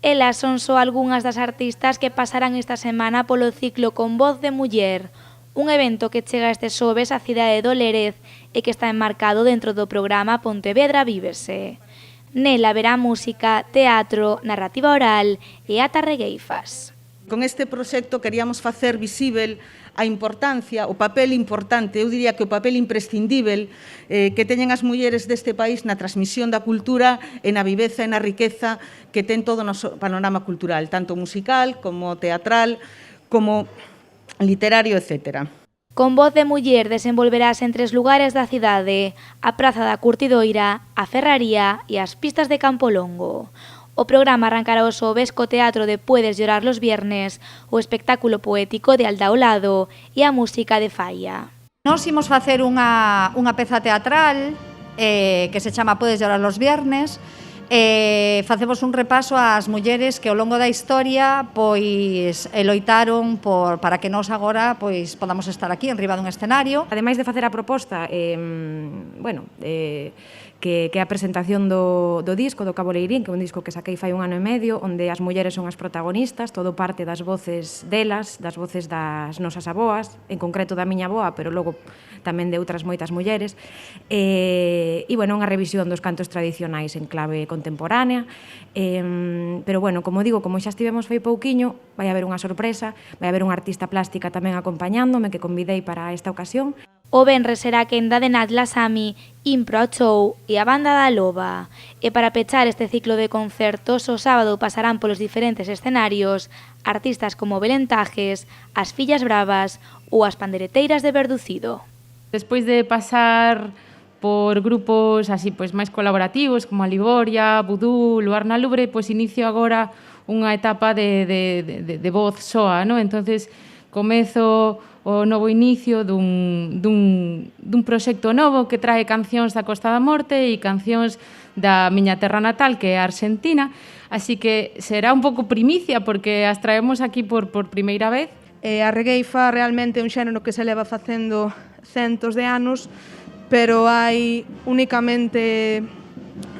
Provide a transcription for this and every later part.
Elas son só algunhas das artistas que pasarán esta semana polo ciclo Con Voz de Muller, un evento que chega este xoves á cidade do Lérez e que está enmarcado dentro do programa Pontevedra Vívese. Nela verá música, teatro, narrativa oral e ata regueifas. Con este proxecto queríamos facer visível a importancia, o papel importante, eu diría que o papel imprescindível que teñen as mulleres deste país na transmisión da cultura e na viveza e na riqueza que ten todo o noso panorama cultural, tanto musical como teatral, como literario, etc. Con Voz de Muller desenvolverase en 3 lugares da cidade, a Praza da Curtidoira, a Ferraría e as pistas de Campolongo. O programa arrancará o xoves co teatro de Puedes llorar los viernes, o espectáculo poético de Aldaolado e a música de Falla. Nós imos facer unha peza teatral que se chama Puedes llorar los viernes. Facemos un repaso ás mulleres que ao longo da historia pois loitaron para que nós agora pois podamos estar aquí enriba dun escenario. Ademais de facer a proposta, que é a presentación do disco do Cabo Leirín, que é un disco que saquei fai 1 ano e medio, onde as mulleres son as protagonistas, todo parte das voces delas, das voces das nosas aboas, en concreto da miña aboa, pero logo tamén de outras moitas mulleres, e unha revisión dos cantos tradicionais en clave contemporánea, pero como digo, como xa estivemos fai pouquiño, vai haber unha sorpresa, vai haber unha artista plástica tamén acompañándome, que convidei para esta ocasión. O venres será a quenda de Nat Lasami, Impro Show e a Banda da Loba. E para pechar este ciclo de concertos, o sábado pasarán polos diferentes escenarios artistas como Belén Tajes, as Fillas Bravas ou as Pandereteiras de Verducido. Despois de pasar por grupos así máis colaborativos como a Liboria, Vudú, Luar na Lubre, inicio agora unha etapa de voz soa, ¿no? Entonces comezo o novo inicio dun proxecto novo que trae cancións da Costa da Morte e cancións da miña terra natal, que é a Argentina, así que será un pouco primicia porque as traemos aquí por primeira vez. A regueifa realmente é un xénero que se leva facendo centos de anos, pero hai únicamente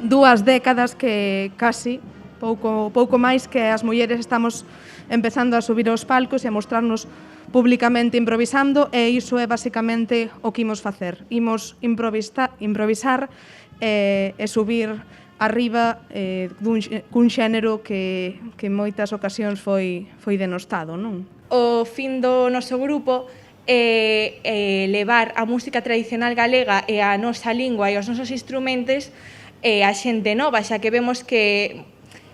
2 décadas que casi, pouco máis, que as mulleres estamos empezando a subir aos palcos e a mostrarnos públicamente improvisando, e iso é basicamente o que imos facer. Imos improvisar e subir arriba cun xénero que en moitas ocasións foi denostado, non? O fin do noso grupo é levar a música tradicional galega e a nosa lingua e os nosos instrumentos a xente nova, xa que vemos que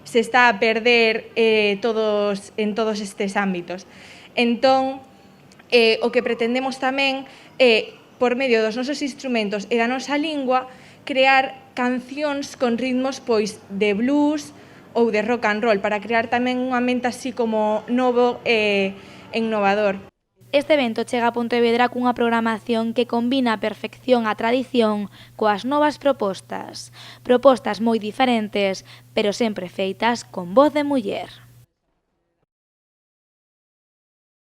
se está a perder en todos estes ámbitos. Entón, o que pretendemos tamén é, por medio dos nosos instrumentos e da nosa lingua, crear cancións con ritmos de blues ou de rock and roll, para crear tamén un ambiente así como novo e innovador. Este evento chega a Pontevedra cunha programación que combina a perfección a tradición coas novas propostas moi diferentes, pero sempre feitas con voz de muller.